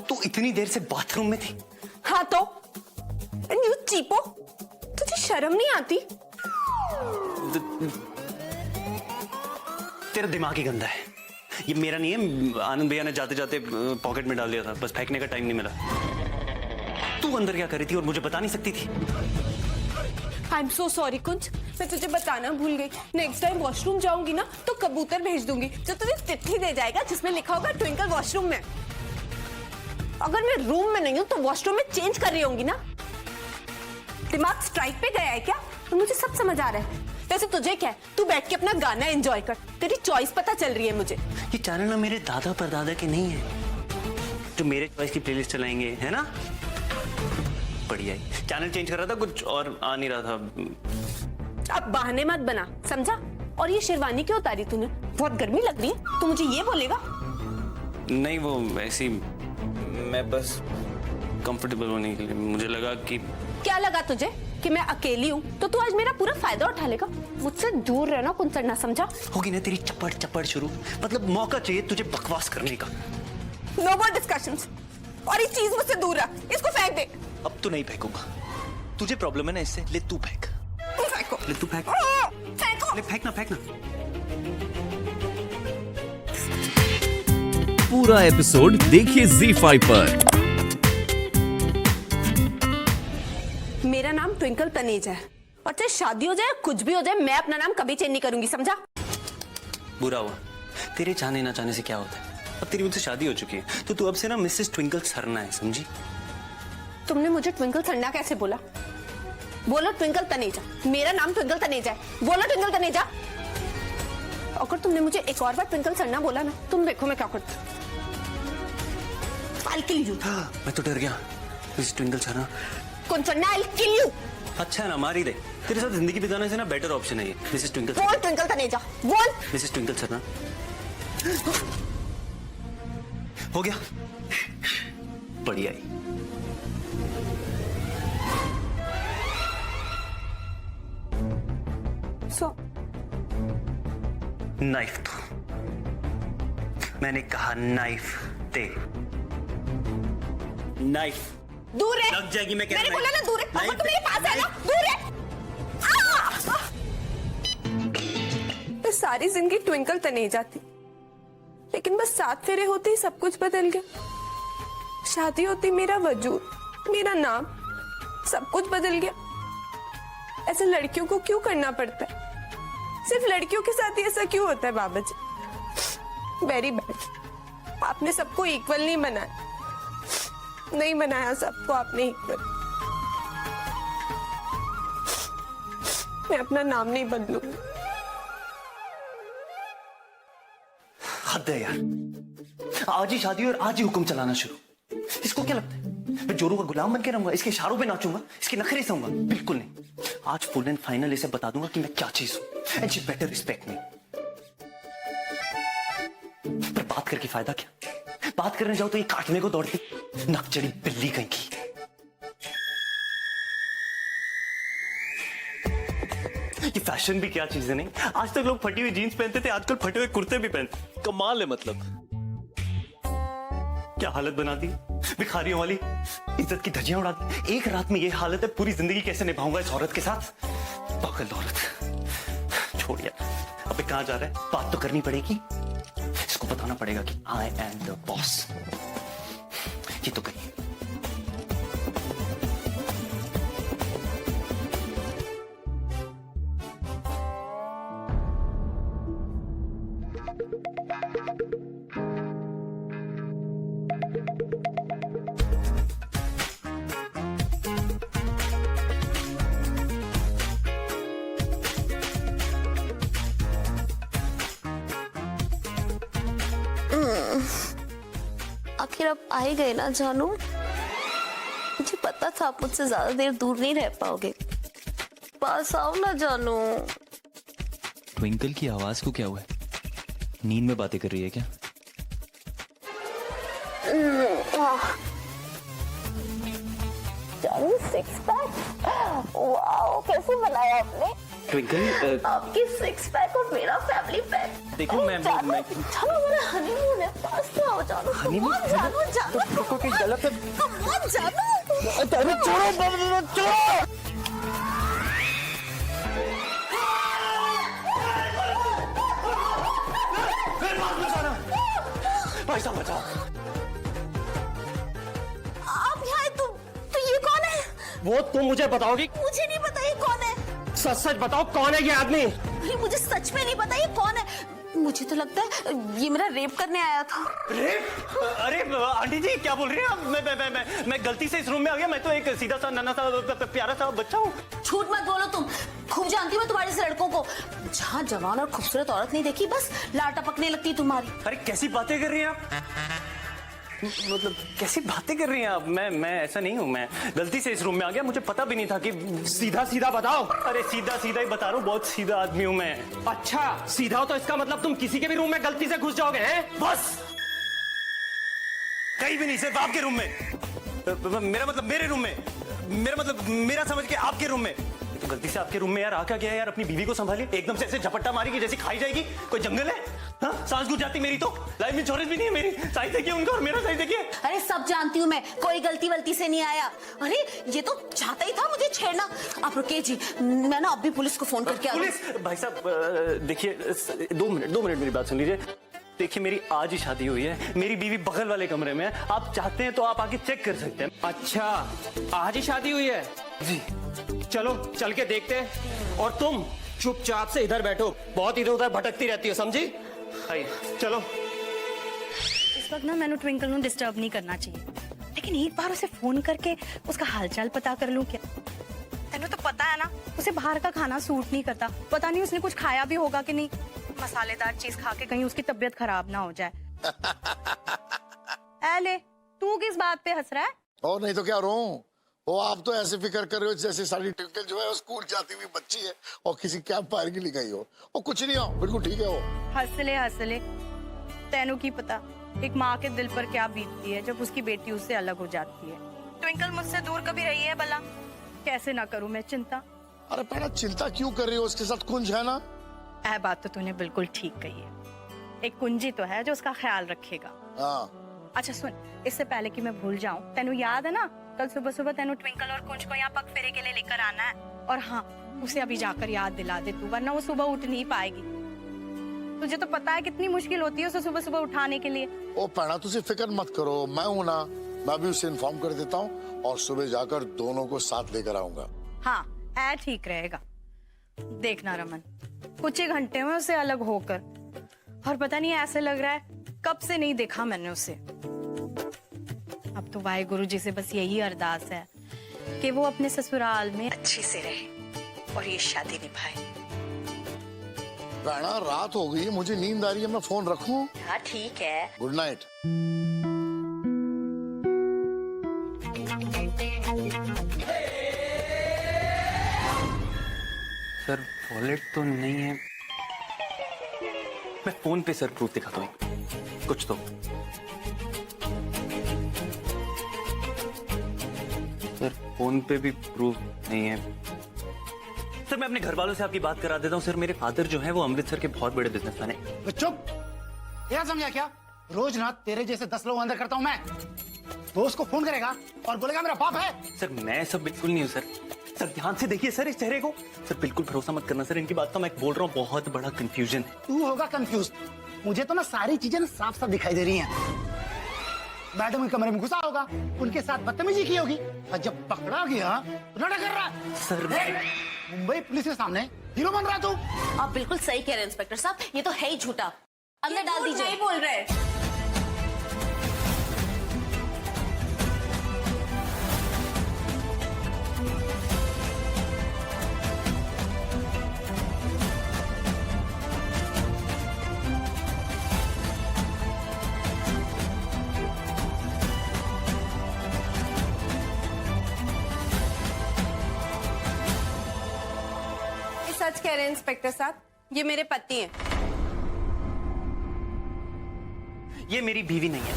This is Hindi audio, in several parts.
तू इतनी देर से बाथरूम में थी? हाँ तो एंड यू चीपो, तुझे शर्म नहीं आती? तेरा दिमाग ही गंदा है। ये मेरा नहीं है, आनंद भैया ने जाते जाते पॉकेट में डाल दिया था, बस फेंकने का टाइम नहीं मिला। तू अंदर क्या कर रही थी और मुझे बता नहीं सकती थी? आई एम सो सॉरी कुंज, मैं तुझे बताना भूल गई। नेक्स्ट टाइम वॉशरूम जाऊंगी ना तो कबूतर भेज दूंगी जो तुझे चिट्ठी दे जाएगा जिसमें लिखा होगा ट्विंकल वॉशरूम में। अगर मैं रूम में नहीं हूं तो वॉशरूम में चेंज कर रही होंगी ना। दिमाग स्ट्राइक पे गया है क्या? तो मुझे सब समझ आ रहा है। वैसे तुझे क्या है, तू बैठ के अपना गाना एंजॉय कर, तेरी चॉइस पता चल रही है मुझे। ये चैनल ना मेरे दादा परदादा के नहीं है जो मेरे चॉइस की प्लेलिस्ट चलाएंगे, है ना? बढ़िया ही चैनल चेंज कर रहा था, कुछ और आ नहीं रहा था। अब बहाने मत बना, समझा? और ये शेरवानी क्यों उतारी तूने? बहुत गर्मी लग रही है, तू मुझे ये बोलेगा? नहीं वो ऐसी, मैं बस कंफर्टेबल होने के लिए, मुझे लगा कि। क्या लगा तुझे कि मैं अकेली हूँ तो तू आज मेरा पूरा फायदा उठा लेगा? मुझसे दूर रहना कुंचड़ना, समझा? होगी ना तेरी चपड़ चपड़ शुरू, मतलब मौका चाहिए तुझे बकवास करने का। नो मोर डिस्कशंस, और ये चीज मुझसे दूर रख, इसको फेंक दे। अब तो नहीं फेंकूंगा, तुझे प्रॉब्लम है ना इससे, ले तू फेंक। तू फेंको, ले तू फेंक, फेंको। ले फेंकना फेंकना। पूरा एपिसोड देखिए ZEE5 पर। मेरा नाम ट्विंकल तनेजा है और चाहे शादी हो जाए कुछ भी हो जाए, मैं अपना नाम कभी चेंज नहीं करूंगी, समझा? बुरा हुआ, तेरे चाहने ना चाहने से क्या होता है? अब तेरी मुझसे शादी हो चुकी है तो तू अब से ना मिसेस ट्विंकल सरना है, समझी? तुमने मुझे ट्विंकल सरना कैसे बोला? बोलो ट्विंकल तनेजा, मेरा नाम ट्विंकल तनेजा है, बोलो ट्विंकल तनेजा। अगर तुमने मुझे एक और बार ट्विंकल सरना बोला ना, तुम देखो मैं क्या करती हूँ। I'll kill you। मैं तो डर गया, मिसेस ट्विंकल सरना। कौन सरना? I'll kill you। अच्छा है ना, मार ही दे। तेरे साथ जिंदगी बिताने से ना बेटर ऑप्शन है ये, मिसेस ट्विंकल। बोल ट्विंकल तनेजा, बोल। Mrs twinkle Sarna. हो गया, बढ़िया ही। नाइफ दो, मैंने कहा नाइफ दे। नाइफ दूर है, लग जाएगी। मैं मैंने बोला ना दूर है, अब तुम मेरे पास है ना, दूर है। मैं सारी जिंदगी ट्विंकल तनेजा थी, लेकिन बस 7 फेरे होते ही सब कुछ बदल गया। शादी होती मेरा वजूद, मेरा नाम, सब कुछ बदल गया। ऐसे लड़कियों को क्यों करना पड़ता है? सिर्फ लड़कियों के साथ ही ऐसा क्यों होता है बाबा जी? Very bad. आपने सबको इक्वल नहीं बनाया, नहीं बनाया सबको आपने इक्वल। मैं अपना नाम नहीं बदलूंगी। हद है यार, आज ही शादी और आज ही हुक्म चलाना शुरू। इसको क्या लगता है मैं जोरों का गुलाम बन के रहूंगा, इसके इशारों पे नाचूंगा, इसके नखरे सहूंगा? बिल्कुल नहीं। आज फुल एंड फाइनल इसे बता दूंगा कि मैं क्या चीज हूं एंड शी बेटर रिस्पेक्ट मी। पर बात करके फायदा क्या? बात करने जाओ तो ये काटने को दौड़ती, नकचड़ी बिल्ली कहीं की। ये फैशन भी क्या चीज है नहीं? आज तक लोग फटी हुई जीन्स पहनते थे, आजकल फटे हुए कुर्ते भी पहनते। कमाल है मतलब। क्या हालत बना दी भिखारियों वाली, इज्जत की धज्जियां उड़ा दी। एक रात में ये हालत है, पूरी जिंदगी कैसे निभाऊंगा इस औरत के साथ? पागल औरत। छोड़ यार, अबे कहां जा रहा है? बात तो करनी पड़ेगी, इसको बताना पड़ेगा कि आई एम द बॉस। ये तो कहीं आखिर आप आ ही गए ना जानू। मुझे पता था आप मुझसे ज्यादा देर दूर नहीं रह पाओगे। पास आओ ना जानू। ट्विंकल की आवाज को क्या हुआ है? नींद में बातें कर रही है क्या? जानू 6 पैक वाओ, कैसे बनाया आपने? ट्विंकल आपकी सिक्स पैक और मेरा फैमिली पैक। देखो, मैं चलो मेरा हनीमून है, पास में आओ जानू। हनीमून? जानू कोई गलत है। जानू भाई साहब बचाओ। आप यहाँ तो ये कौन है? वो तुम मुझे बताओगी? मुझे नहीं पता ये कौन है। सच सच बताओ कौन है ये आदमी? अरे मुझे सच में नहीं पता ये कौन है। मुझे तो लगता है ये मेरा रेप करने आया था। रेप? अरे आंटी जी क्या बोल रही हैं आप? मैं गलती से इस रूम में आ गया। मैं तो एक सीधा सा नन्हा सा प्यारा सा बच्चा हूँ। झूठ मत बोलो, तुम खूब जानती हो तुम्हारे से लड़कों को। जहाँ जवान और खूबसूरत औरत नहीं देखी बस लार टपकने लगती तुम्हारी। अरे कैसी बातें कर रही हैं आप? मतलब कैसी बातें कर रही हैं आप? मैं ऐसा नहीं हूँ। मैं गलती से इस रूम में आ गया, मुझे पता भी नहीं था कि सीधा सीधा बताओ। अरे सीधा सीधा ही बता रहा हूँ, बहुत सीधा आदमी हूँ मैं। अच्छा सीधा हो तो इसका मतलब तुम किसी के भी रूम में गलती से घुस जाओगे हैं? बस कहीं भी नहीं, सिर्फ आपके रूम में। मेरा मतलब मेरे रूम में, मेरा मतलब मेरा समझ के आपके रूम में। तो गलती से आपके रूम में यार आ क्या गया यार? अपनी बीवी को संभालिए। एकदम से ऐसे झपट्टा मारी कि जैसे खाई जाएगी। कोई जंगल है? हाँ, सांस घुस जाती मेरी तो। लाइफ इंश्योरेंस भी नहीं है मेरी। साइज देखिए उनका और मेरा साइज देखिए। अरे सब जानती हूँ मैं, कोई गलती वलती से नहीं आया। अरे ये तो चाहता ही था मुझे छेड़ना। आप रुकिए जी, मैं ना अभी पुलिस को फोन करके आ रही हूँ। पुलिस? भाई साहब देखिए, 2 मिनट मेरी बात सुन लीजिए। देखिए मेरी आज ही शादी हुई है, मेरी बीवी बगल वाले कमरे में है। आप चाहते हैं तो आप आके चेक कर सकते हैं। अच्छा आज ही शादी हुई है जी। चलो चल के देखते हैं। और तुम चुपचाप से इधर बैठो, बहुत इधर उधर भटकती रहती हो, समझी? आइए चलो। इस वक्त ना मैंने ट्विंकल ਨੂੰ डिस्टर्ब नहीं करना चाहिए, लेकिन एक बार उसे फोन करके उसका हालचाल पता कर लूं क्या? तेनू तो पता है ना, उसे बाहर का खाना सूट नहीं करता। पता नहीं उसने कुछ खाया भी होगा कि नहीं। मसालेदार चीज खा के कहीं उसकी तबीयत खराब ना हो जाए। ले तू किस बात पे हंस रहा है? और नहीं तो क्या रो? वो आप तो ऐसे फिक्र कर रहे हो जैसे सारी ट्विंकल जो है वो स्कूल जाती हुई बच्ची है और किसी कैंप फायर के लिए गई हो। वो कुछ नहीं हो, बिल्कुल ठीक है वो। हंसले तेनू की पता एक माँ के दिल पर क्या बीतती है जब उसकी बेटी उससे अलग हो जाती है। ट्विंकल मुझसे दूर कभी रही है भला? कैसे ना करूं मैं चिंता? अरे पहला चिंता क्यों कर रही हो? उसके साथ कुंज है ना। बात तो तूने बिल्कुल ठीक कही है। एक कुंजी तो है जो उसका ख्याल रखेगा। हाँ अच्छा सुन, इससे पहले कि मैं भूल जाऊं, तेनू याद है ना कल सुबह सुबह तेनू ट्विंकल और कुंज को यहाँ पग फेरे के लिए लेकर आना है। और हाँ, उसे अभी जाकर याद दिला दे तू, वरना वो सुबह उठ नहीं पाएगी। तुझे तो पता है कितनी मुश्किल होती है उसे सुबह सुबह उठाने के लिए। ओ पैना तुझे फिक्र मत करो, मैं हूं ना। मैं भी उसे इन्फॉर्म कर देता हूँ और सुबह जाकर दोनों को साथ लेकर आऊंगा। हाँ ठीक रहेगा। देखना रमन, कुछ ही घंटे में उसे अलग होकर, और पता नहीं ऐसे लग रहा है कब से नहीं देखा मैंने उसे। अब तो वाहेगुरु जी से बस यही अरदास है कि वो अपने ससुराल में अच्छे से रहे और ये शादी निभाए। पैना रात हो गई है, मुझे नींद आ रही है, मैं फोन रखूं? हाँ ठीक है। Good night. सर वॉलेट तो नहीं है। मैं फोन पे सर प्रूफ दिखाता हूँ कुछ तो। सर फोन पे भी प्रूफ नहीं है। सर मैं अपने घर वालों से आपकी बात करा देता हूँ। सर मेरे फादर जो है वो अमृतसर के बहुत बड़े बिजनेसमैन है। तो चुप, क्या समझा क्या? रोज ना तेरे जैसे 10 लोग अंदर करता हूँ मैं। दोस्त को फोन करेगा और बोलेगा मेरा बाप है। सर मैं सब बिल्कुल नहीं हूँ सर। सर ध्यान से देखिए सर इस चेहरे को। सर बिल्कुल भरोसा मत करना सर इनकी बात का। मैं बोल रहा हूँ बहुत बड़ा कंफ्यूजन है। तू होगा कंफ्यूज, मुझे तो ना सारी चीजें ना साफ साफ दिखाई दे रही हैं। मैडम के कमरे में घुसा होगा, उनके साथ बदतमीजी की होगी, और जब पकड़ा गया तो नाटक कर रहा है। सर मुंबई पुलिस के सामने हीरो बन रहा तू। आप बिल्कुल सही कह रहे हैं इंस्पेक्टर साहब, ये तो है ही झूठा। अंदर डाल दीजिए। नहीं बोल रहे। सच कह रहे हैं इंस्पेक्टर साहब, ये मेरे पति हैं। ये मेरी बीवी नहीं है।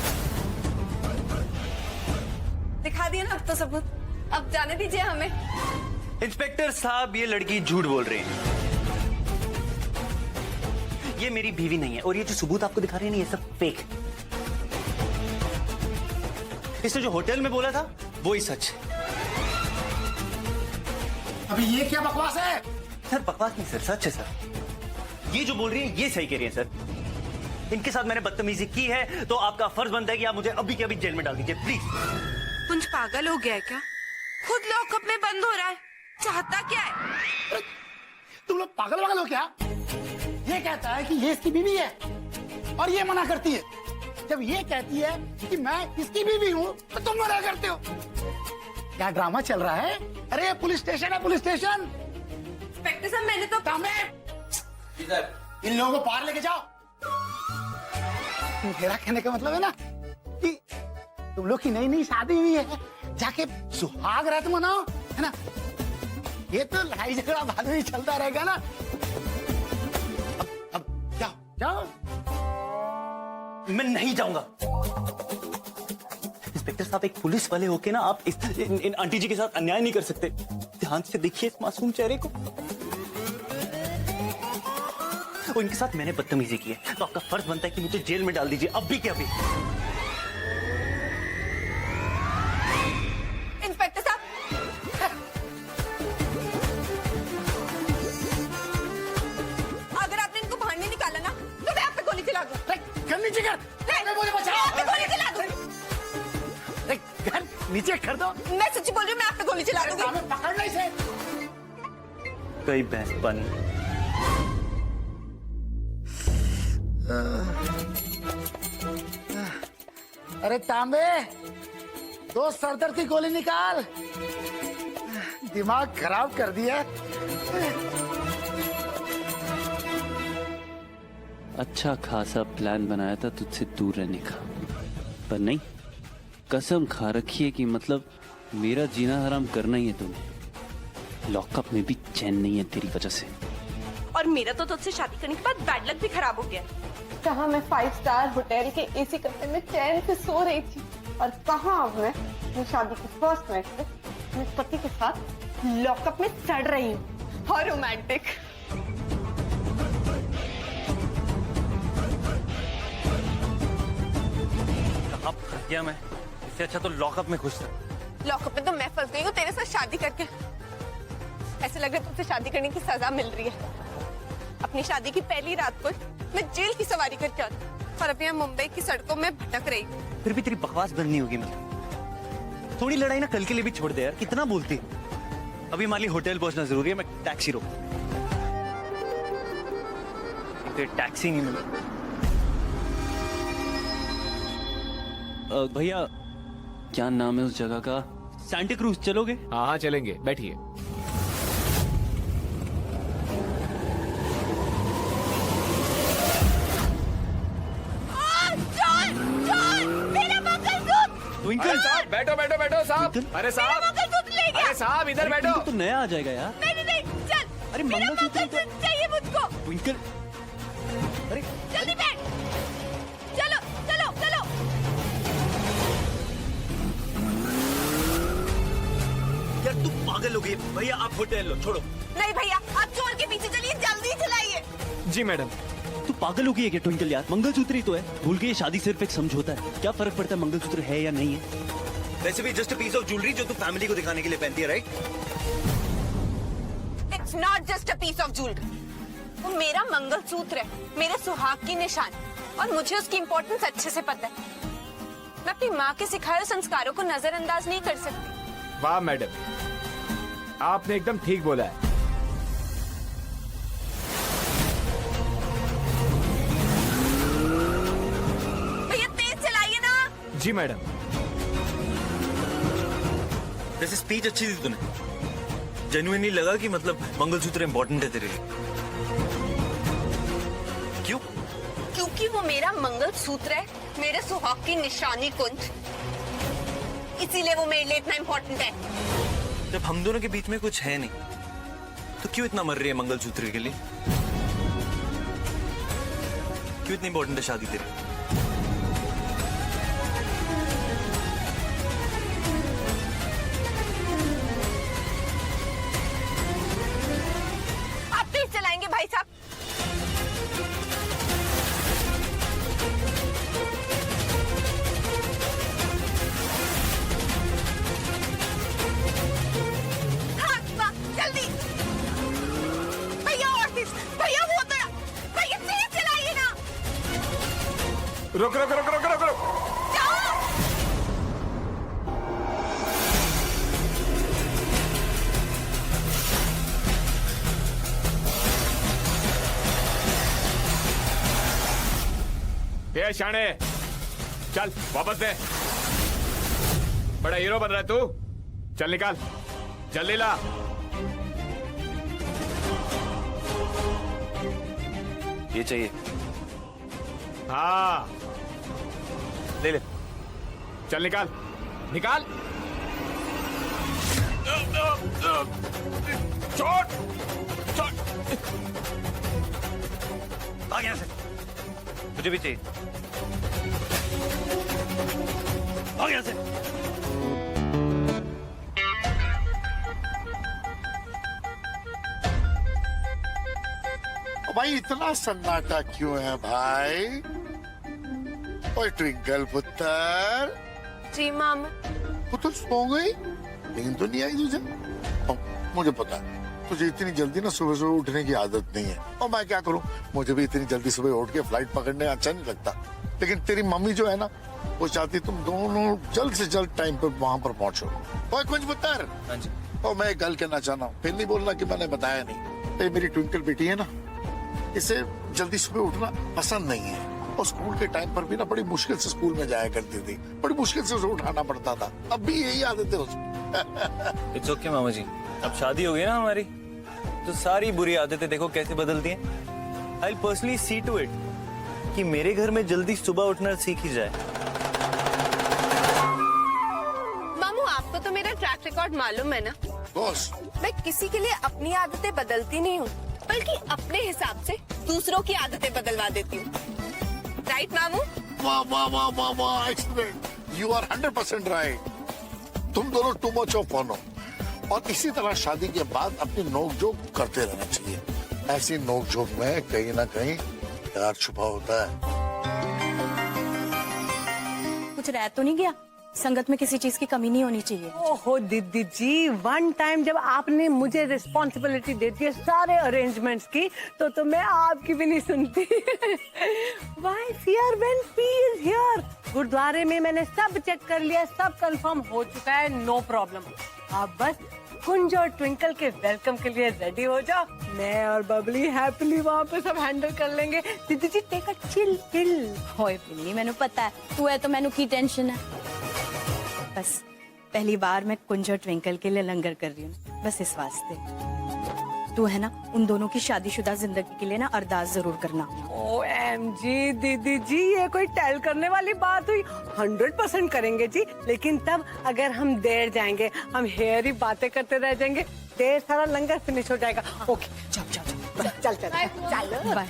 दिखा दिया ना अब तो सबूत। अब जाने दीजिए हमें। इंस्पेक्टर साहब, ये लड़की झूठ बोल रही है। ये मेरी बीवी नहीं है और ये जो सबूत आपको दिखा रहे हैं ये सब फेक है। इसने जो होटल में बोला था वो ही सच है। अभी ये क्या बकवास है? सर बकवास नहीं सर, सच है सर। ये जो बोल रही है ये सही कह रही है सर। इनके साथ मैंने बदतमीजी की है तो आपका फर्ज बनता है कि आप मुझे अभी के अभी जेल में डाल दीजिए प्लीज। कुंज पागल हो गया है क्या? खुद लॉकअप में बंद हो रहा है, चाहता क्या है? तुम लोग पागल वागल हो क्या? ये कहता है कि ये इसकी बीवी है और ये मना करती है। जब ये कहती है कि मैं इसकी बीवी हूँ तो तुम मना करते हो। क्या ड्रामा चल रहा है? अरे ये पुलिस स्टेशन है, पुलिस स्टेशन। इंस्पेक्टर साहब मैंने तो इन लोगों को बाहर लेके जाओ। मेरा कहने का मतलब है ना कि तुम लोग की नई नई शादी हुई है, जाके सुहाग रात मनाओ, है ना? ये तो लड़ाई झगड़ा बाद में ही चलता रहेगा ना। अब जाओ जाओ। मैं नहीं जाऊंगा। इंस्पेक्टर साहब, एक पुलिस वाले होके ना आप इन आंटी जी के साथ अन्याय नहीं कर सकते। ध्यान से देखिए इस मासूम चेहरे को। उनके साथ मैंने बदतमीजी की है तो आपका फर्ज बनता है कि मुझे जेल में डाल दीजिए अभी के अभी। इंस्पेक्टर साहब, अगर आपने इनको बाहर नहीं निकाला ना तो मैं आप पे गोली चला दूं। गन नीचे कर। मुझे बचाओ। मैं आप पे गोली चला दूं। गन नीचे कर दो। मैं सच्ची बोल रही हूँ, मैं आप पे गोली चला दूंगी। हमें पकड़ना इसे। कई भैंस पानी। अरे तांबे, दो सरदर्द की गोली निकाल। दिमाग खराब कर दिया। अच्छा खासा प्लान बनाया था तुझसे दूर रहने का, पर नहीं, कसम खा रखी है कि मतलब मेरा जीना हराम करना ही है तुम्हें। लॉकअप में भी चैन नहीं है तेरी वजह से। और मेरा तो तुझसे शादी करने के बाद बैड लक भी खराब हो गया। कहाँ मैं 5 स्टार होटल के एसी कमरे में चैन से सो रही थी और कहाँ अब मैं शादी की फर्स्ट नाइट पे अपने पति के साथ लॉकअप में सड़ रही हूँ। और रोमांटिक। अब फंस गया मैं, इससे अच्छा तो लॉकअप में घुस था। लॉकअप में तो मैं फंस गई हूँ तेरे साथ शादी करके। ऐसे लग रहा है तुझसे शादी करने की सजा मिल रही है। अपनी शादी की पहली रात को मैं जेल की सवारी करके आती और अभी मैं मुंबई की सड़कों में भटक रही हूँ। फिर भी तेरी बकवास बंद नहीं होगी। मतलब थोड़ी लड़ाई ना कल के लिए भी छोड़ दे यार, कितना बोलती। अभी मान ली होटल पहुंचना जरूरी है, मैं टैक्सी रोक। टैक्सी नहीं मिली। भैया क्या नाम है उस जगह का? सांता क्रूज चलोगे? हाँ हाँ चलेंगे, बैठिए। ट्विंकल साहब बैठो बैठो बैठो साहब। अरे साहब, अरे साहब इधर बैठो। तो नया आ जाएगा यार। नहीं, चल। अरे मंगलसूत्र चाहिए मुझको। ट्विंकल, अरे जल्दी बैठ। चलो चलो चलो। यार तू पागल हो गई। भैया आप होटल लो, छोड़ो। नहीं भैया, आप चोर के पीछे चलिए, जल्दी चलाइए। जी मैडम। तू पागल हो गई है क्या ट्विंकल यार? मंगलसूत्र ही तो है, भूल गई? शादी सिर्फ एक समझौता है, क्या फर्क पड़ता है मंगलसूत्र है या नहीं है? वैसे भी just a piece of jewellery जो तू फैमिली को दिखाने के लिए पहनती है, right? It's not just a piece of jewellery. वो मेरा मंगलसूत्र है, मेरे सुहाग की निशान, और मुझे उसकी इम्पोर्टेंस अच्छे से पता है। मैं अपनी माँ के सिखाए संस्कारों को नजरअंदाज नहीं कर सकती। वाह मैडम, आपने एकदम ठीक बोला है। भैया तेज चलाइए ना। जी मैडम। वैसे स्पीच अच्छी थी तूने, जेन्युइनली लगा कि मतलब मंगलसूत्र इंपॉर्टेंट है तेरे लिए। क्यों? क्योंकि वो मेरा मंगलसूत्र है, मेरे सुहाग की निशानी कुंज, इसीलिए वो मेरे लिए इतना इम्पोर्टेंट है। जब हम दोनों के बीच में कुछ है नहीं तो क्यों इतना मर रही है मंगलसूत्र के लिए? क्यों इतनी इंपॉर्टेंट है शादी तेरी? रुक रुक रुक रुक रुक रुक। ये शाणे, चल वापस दे। बड़ा हीरो बन रहा है तू, चल निकाल, जल्दी ला। ये चाहिए। हाँ ले ले। चल निकाल, निकाल। चोट चोट। भाग यहाँ से, मुझे भी चाहिए। भाग यहाँ से। भाई इतना सन्नाटा क्यों है भाई? ओए ट्विंकल पुत्र, जी मामू। पुत्र सो गई? नींद तो नहीं आई तुझे? मुझे पता है तुझे इतनी जल्दी ना सुबह सुबह उठने की आदत नहीं है, और मैं क्या करूं, मुझे भी इतनी जल्दी सुबह उठ के फ्लाइट पकड़ने अच्छा नहीं लगता। लेकिन तेरी मम्मी जो है ना, वो चाहती तुम दोनों जल्द से जल्द टाइम पर वहां पर पहुंचो। ओए कुछ पुत्र। हाँ जी। और मैं एक गल कहना चाहना हूँ, फिर नहीं बोलना कि मैंने बताया नहीं। ये मेरी ट्विंकल बेटी है ना, इसे जल्दी सुबह उठना पसंद नहीं है, और स्कूल के टाइम पर भी ना बड़ी मुश्किल से स्कूल में जाया करती थी, बड़ी मुश्किल से उसे उठाना पड़ता था। अब भी यही आदत है उसको। इट्स ओके मामा जी, अब शादी हो गई ना हमारी, तो सारी बुरी आदतें देखो कैसे बदलती हैं। I personally see to it कि मेरे घर में जल्दी सुबह उठना सीख ही जाए। मामू आपको तो मेरा ट्रैक रिकॉर्ड मालूम है ना। बॉस, मैं किसी के लिए अपनी आदतें बदलती नहीं हूँ, बल्कि अपने हिसाब से दूसरों की आदतें बदलवा देती हूँ। राइट मामू? वाह वाह वाह वाह वाह, एक्सीलेंट, यू आर 100% राइट। तुम दोनों टू मच ऑफ फन हो, और इसी तरह शादी के बाद अपनी नोकझोंक करते रहना चाहिए। ऐसी नोकझोंक में कहीं ना कहीं प्यार छुपा होता है। कुछ रह तो नहीं गया? संगत में किसी चीज की कमी नहीं होनी चाहिए। ओहो दीदी जी, वन टाइम जब आपने मुझे रिस्पॉन्सिबिलिटी दे दी है सारे अरेंजमेंट्स की, तो मैं आपकी भी नहीं सुनती। Why fear when P is here? गुरुद्वारे में मैंने सब चेक कर लिया, सब कंफर्म हो चुका है, नो प्रॉब्लम। आप बस कुंज और ट्विंकल के वेलकम के लिए रेडी हो जाओ। मैं और बबली हैप्पीली वहाँ पे सब हैंडल कर लेंगे। दीदी जी टेक अ चिल चिल। होए पिन्नी, मैंने पता है तू है तो मैंने की टेंशन है। बस पहली बार मैं कुंज और ट्विंकल के लिए लंगर कर रही हूँ, बस इस वास्ते। तू है ना, उन दोनों की शादीशुदा जिंदगी के लिए ना अरदास जरूर करना। OMG दीदी जी, ये कोई टैल करने वाली बात हुई? 100% करेंगे जी, लेकिन तब अगर हम देर जाएंगे, हम हेयर ही बातें करते रह जाएंगे, देर सारा लंगर फिनिश हो जाएगा। ओके चल चल। बाय।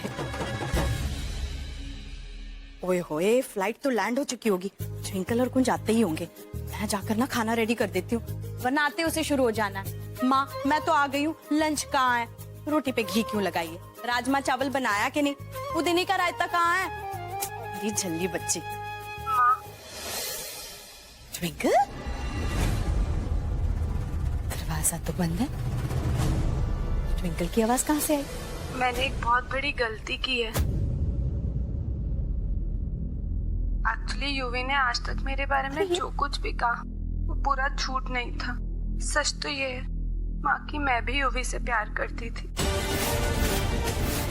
ओए होए, फ्लाइट तो लैंड हो चुकी होगी, ट्विंकल और कुंज आते ही होंगे। मैं जाकर ना खाना रेडी कर देती हूँ, वरना आते उसे शुरू हो जाना है। माँ मैं तो आ गई हूँ, लंच कहाँ है? रोटी पे घी क्यों लगाई है? राजमा चावल बनाया कि नहीं? पुदीने का रायता कहाँ है? मेरी झल्ली बच्ची। ट्विंकल, दरवाजा तो बंद है। ट्विंकल की आवाज कहाँ से आई? मैंने एक बहुत बड़ी गलती की है। एक्चुअली यूवी ने आज तक मेरे बारे में जो कुछ भी कहा वो पूरा झूठ नहीं था। सच तो ये है माँ की, मैं भी यूवी से प्यार करती थी,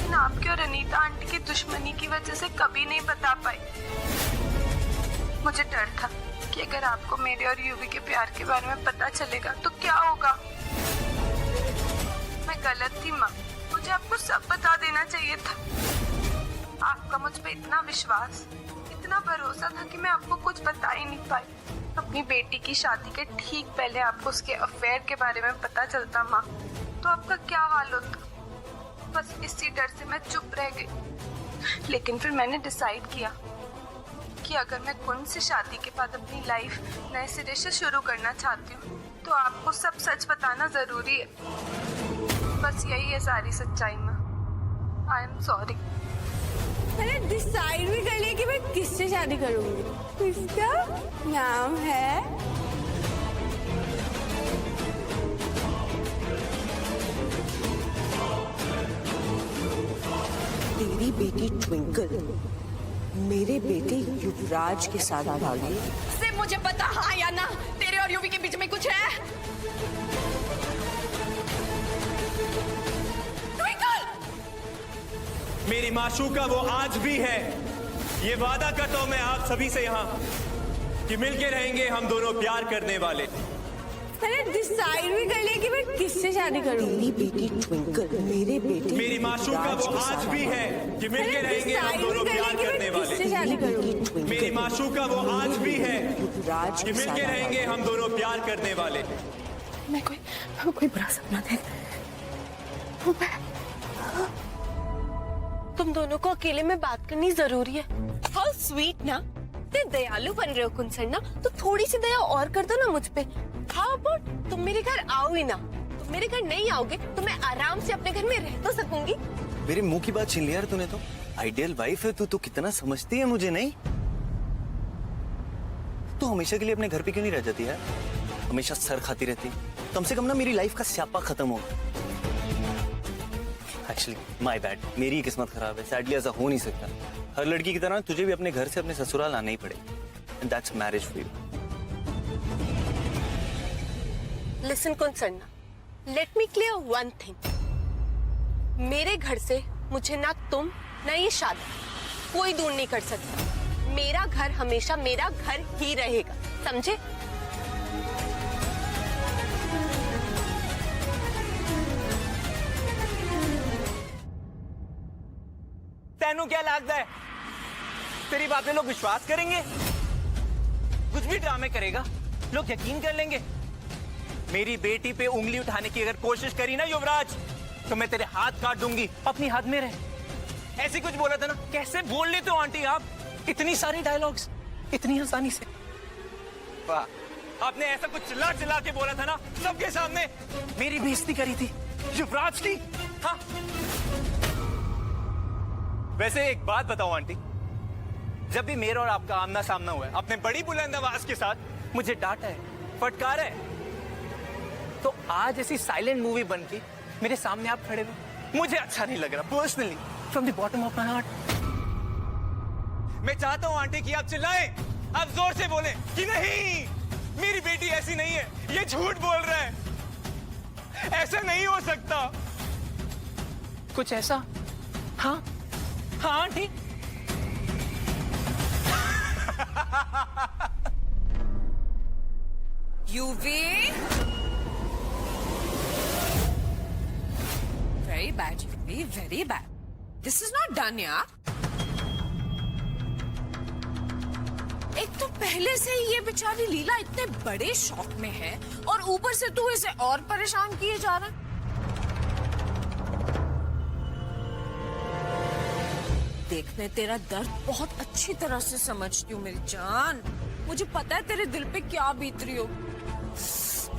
लेकिन आपकी और अनीता आंटी की दुश्मनी की वजह से कभी नहीं बता पाई। मुझे डर था कि अगर आपको मेरे और यूवी के प्यार के बारे में पता चलेगा तो क्या होगा। मैं गलत थी माँ, मुझे आपको सब बता देना चाहिए था। आपका मुझ पे इतना विश्वास, इतना भरोसा था कि मैं आपको कुछ बता ही नहीं पाई। अपनी बेटी की शादी के ठीक पहले आपको उसके अफेयर के बारे में पता चलता माँ, तो आपका क्या हाल होता। बस इसी डर से मैं चुप रह गई। लेकिन फिर मैंने डिसाइड किया कि अगर मैं कुंज से शादी के बाद अपनी लाइफ नए सिरे से शुरू करना चाहती हूँ तो आपको सब सच बताना जरूरी है। बस यही है सारी सच्चाई माँ। I am sorry. मैंने डिसाइड भी कर लिया कि मैं किससे शादी करूंगी। इसका नाम है तेरी बेटी ट्विंकल मेरे बेटे युवराज के साथ भागी। सिर्फ मुझे पता हाँ या ना, तेरे और यूवी के बीच में कुछ है? ट्विंकल! मेरी माशूका वो आज भी है। ये वादा करता हूं मैं आप सभी से यहाँ कि मिलके रहेंगे हम दोनों प्यार करने वाले। मैंने डिसाइड भी कर लिया कि मैं किससे शादी करूंगी। मेरी बेटी ट्विंकल, मेरे बेटे मेरी माशूका वो आज भी है कि मिलके रहेंगे हम दोनों प्यार करने वाले। किससे शादी करूंगी? मेरी माशूका वो आज भी है युवराज कि मिलके रहेंगे हम दोनों प्यार करने वाले। मैं कोई बुरा सपना देख। तुम दोनों को अकेले में बात करनी जरूरी है। हाउ स्वीट ना, ते दयालु बन रहे हो कुंसर ना, तो थोड़ी सी दया और कर दो ना मुझ पे। हाउ अबाउट तुम मेरे घर आओ ही ना। तुम मेरे घर नहीं आओगे तो मैं आराम से अपने घर में रह तो सकूंगी। मेरे मुंह की बात छीन लिया यार तूने तो। आइडियल वाइफ है तू कितना समझती है मुझे। नहीं तू हमेशा के लिए अपने घर पे क्यों नहीं रह जाती यार? हमेशा सर खाती रहती। कम से कम ना मेरी लाइफ का स्यापा खत्म हो। एक्चुअली माय बैड, मेरी ही किस्मत खराब है। सैडली ऐसा हो नहीं सकता। हर लड़की की तरह तुझे भी अपने घर से अपने ससुराल आना ही पड़ेगा। And that's marriage for you. Listen कंसर्ना, let me clear one thing. मेरे घर से मुझे ना तुम ना ये शादी कोई दूर नहीं कर सकता। मेरा घर हमेशा मेरा घर ही रहेगा, समझे? तेनू क्या लगता है तेरी बातें लोग विश्वास करेंगे? कुछ भी ड्रामे करेगा लोग यकीन कर लेंगे। मेरी बेटी पे उंगली उठाने की अगर कोशिश करी ना युवराज, तो मैं तेरे हाथ काट दूंगी। अपनी हाथ में रहे। ऐसे कुछ बोला था ना। कैसे बोल लेते हो आंटी आप इतनी सारी डायलॉग्स इतनी आसानी से? वाह, आपने ऐसा कुछ चिल्ला चिल्ला के बोला था ना सबके सामने। मेरी बेइज्जती करी थी युवराज की। हाँ, वैसे एक बात बताओ आंटी, जब भी मेरा और आपका आमना सामना हुआ है, आपने बड़ी बुलंद आवाज के साथ मुझे डांटा है, फटकारा है। तो आज ऐसी साइलेंट मूवी बन के मेरे सामने आप खड़े हो, मुझे अच्छा नहीं लग रहा। Personally from the bottom of my heart मैं चाहता हूं आंटी कि आप चिल्लाएं, आप जोर से बोलें कि नहीं, मेरी बेटी ऐसी नहीं है, ये झूठ बोल रहा है, ऐसा नहीं हो सकता। कुछ ऐसा? हाँ हाँ aunty. UV, very bad, Yuvi, very bad. This is not done, यार। एक तो पहले से ही ये बेचारी लीला इतने बड़े शौक में है और ऊपर से तू इसे और परेशान किए जा रहा है। देख, मैं तेरा दर्द बहुत अच्छी तरह से समझती हूँ मेरी जान। मुझे पता है तेरे दिल पे क्या बीत रही हो।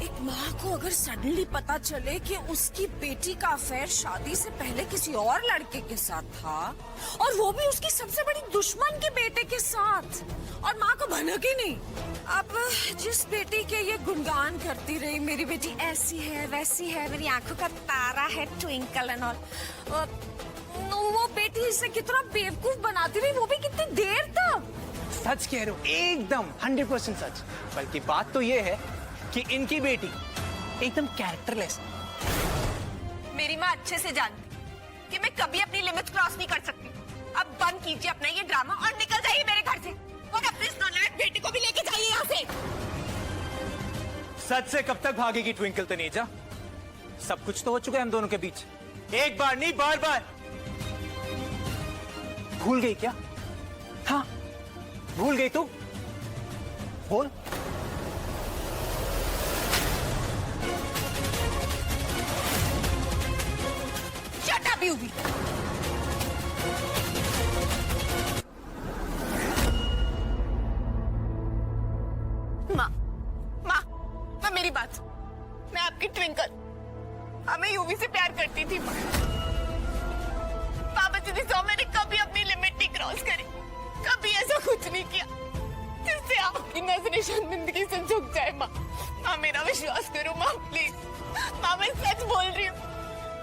एक माँ को अगर सडनली पता चले कि उसकी बेटी का अफेयर शादी से पहले किसी और लड़के के साथ था, और वो भी उसकी सबसे बड़ी दुश्मन के बेटे के साथ, और माँ को भनक ही नहीं। अब जिस बेटी के ये गुणगान करती रही, मेरी बेटी ऐसी है वैसी है, मेरी आंखों का तारा है, ट्विंकल एंड ऑल, वो बेटी इसे कितना बेवकूफ बनाती रही, वो भी कितनी देर तक। सच कह रहे हो, एकदम 100% सच। बल्कि बात तो ये है कि इनकी बेटी एकदम कैरेक्टरलेस। मेरी माँ अच्छे से जानती कि मैं कभी अपनी लिमिट क्रॉस नहीं कर सकती। अब बंद कीजिए अपना ये ड्रामा और निकल जाइए मेरे घर से, और अपने इस नालायक बेटी को भी लेके जाइए यहाँ से। सच से कब तक भागेगी ट्विंकल तनेजा? सब कुछ तो हो चुका है हम दोनों के बीच, एक बार नहीं बार बार। भूल गई क्या? हाँ, भूल गई तू? बोल। Shut up, Yuvi. माँ, मेरी बात। मैं आपकी ट्विंकल, मैं यूवी से प्यार करती थी। पापा जी मैंने कभी अपनी लिमिट नहीं क्रॉस करी, कभी ऐसा कुछ नहीं किया जिससे आपकी नजरें शर्मिंदगी से झुक जाए। माँ, मेरा विश्वास करो माँ, प्लीज। माँ, मैं सच बोल रही हूँ,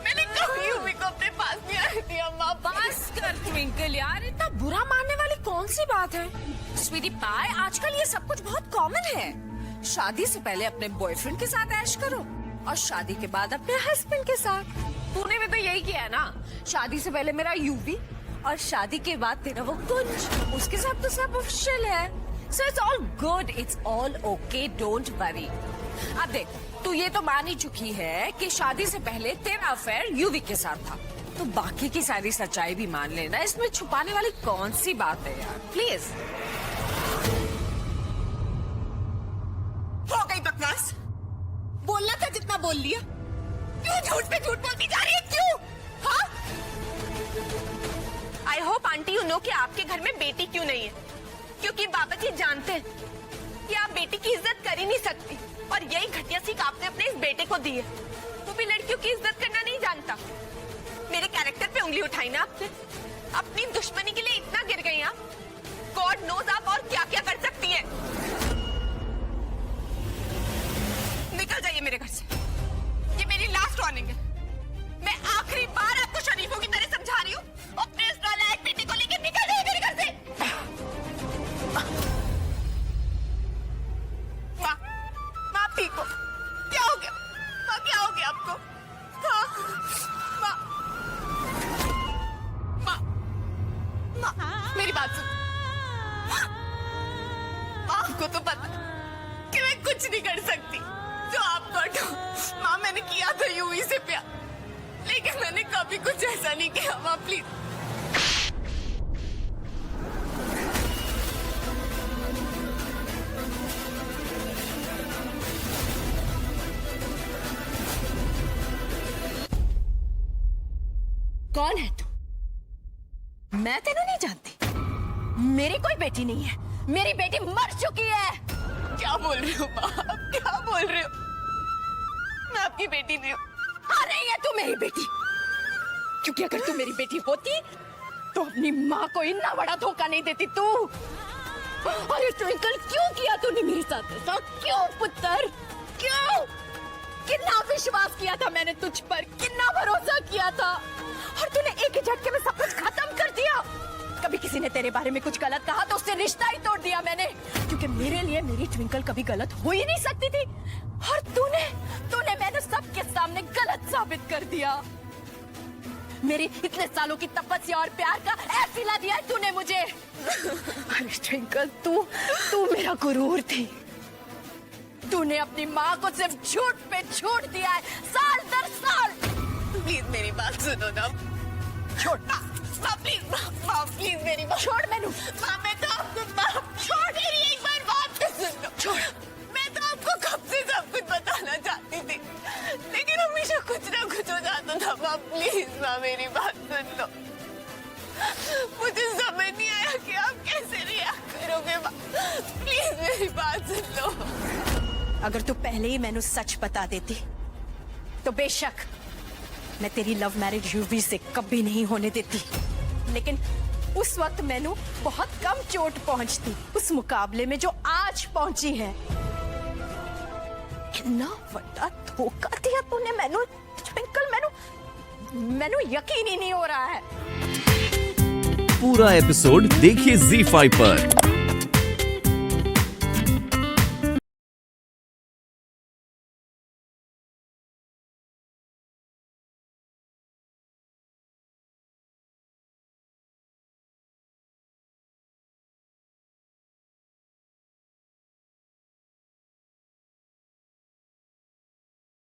मैंने कभी यूवी को अपने पास नहीं आने दिया। माँ, बस कर ट्विंकल यार, इतना बुरा मानने वाली कौन सी बात है? स्वीटी पाई, आजकल ये सब कुछ बहुत कॉमन है। शादी से पहले अपने बॉयफ्रेंड के साथ ऐश करो और शादी के बाद अपने हस्बैंड के साथ। तूने भी तो यही किया है ना, शादी से पहले मेरा यूवी और शादी के बाद तेरा वो कुंज, उसके साथ तो सब ऑफिशियल है। So it's all good, it's all okay, don't worry. अब देख, तू ये तो मान ही चुकी है कि शादी से पहले तेरा अफेयर यूवी के साथ था, तो बाकी की सारी सच्चाई भी मान लेना। इसमें छुपाने वाली कौन सी बात है यार, प्लीज। हो गई बकवास, बोलना था जितना बोल लिया। क्यों झूठ पे झूठ बोलती जा रही है, क्यों? हाँ? I hope aunty you know कि आपके घर में बेटी क्यों नहीं है, क्योंकि बाबा जी जानते हैं कि आप बेटी की इज्जत कर ही नहीं सकती, और यही घटिया सीख आपने अपने इस बेटे को दी है। वो भी लड़कियों की इज्जत करना नहीं जानता। मेरे कैरेक्टर पे उंगली उठाई ना आपने, अपनी दुश्मनी के लिए इतना गिर गई आप। गॉड नोज आप और क्या क्या कर सकती हैं। निकल जाइए मेरे घर से, ये मेरी लास्ट वार्निंग है। मैं आखिरी बार आपको शरीफों की तरह समझा रही हूँ, अपने इस नालायक बेटे को लेकर निकल जाइए मेरे घर से। माँ, माँ ठीक हो? क्या हो गया माँ, क्या हो गया आपको? हाँ, माँ, माँ, माँ, मेरी बात सुन। आपको तो पता कि मैं कुछ नहीं कर सकती जो आप करो। माँ, मैंने किया था यूवी से प्यार, लेकिन मैंने कभी कुछ ऐसा नहीं किया। माँ प्लीज। कौन है तू? मैं तेनू नहीं जानती। मेरी कोई बेटी नहीं है, मेरी बेटी मर चुकी है। क्या बोल रहे हो माँ, क्या बोल रहे हो? मैं आपकी बेटी नहीं हूँ। हाँ, नहीं है तू मेरी बेटी, क्योंकि अगर तू मेरी बेटी होती तो अपनी माँ को इतना बड़ा धोखा नहीं देती तू। अरे ट्विंकल, क्यों किया तूने मेरे साथ ऐसा? क्यों पुत्र, क्यों? कितना विश्वास किया था मैंने तुझ पर, कितना भरोसा किया था, और तूने एक ही झटके में सब कुछ खत्म कर दिया। कभी किसी ने तेरे बारे में कुछ गलत कहा तो उससे रिश्ता ही तोड़ दिया मैंने, क्योंकि मेरे लिए मेरी ट्विंकल कभी गलत हो ही नहीं सकती थी, और तूने मैंने सबके सामने गलत साबित कर दिया। मेरी इतने सालों की तपस्या और प्यार का ऐसिला दिया है तूने मुझे। अरे ट्विंकल, तू मेरा गुरूर थी। तूने अपनी माँ को सिर्फ झूठ पे झूठ दिया है, साल दर साल। प्लीज मेरी बात सुनो ना। छोड़ माँ प्लीज, माँ प्लीज मेरी बात छोड़ मैनू। माँ, मैं तो आपको, माँ छोड़, मेरी एक बार बात तो सुन लो। छोड़। मैं तो आपको कब से सब कुछ बताना चाहती थी, लेकिन हमेशा कुछ ना कुछ हो जाता था। माँ प्लीज, माँ मेरी बात सुन लो। मुझे समझ नहीं आया कि आप कैसे रिएक्ट करोगे। माँ प्लीज मेरी बात सुन लो। अगर तू पहले ही मैनू सच बता देती तो बेशक मैं तेरी लव मैरिज यूवी से कभी नहीं होने देती, लेकिन उस वक्त मैनू बहुत कम चोट पहुंचती उस मुकाबले में जो आज पहुंची है। कितना बड़ा धोखा दिया तूने मैनू ट्विंकल, मैनू यकीन ही नहीं हो रहा है। पूरा एपिसोड देखिए ZEE5 पर।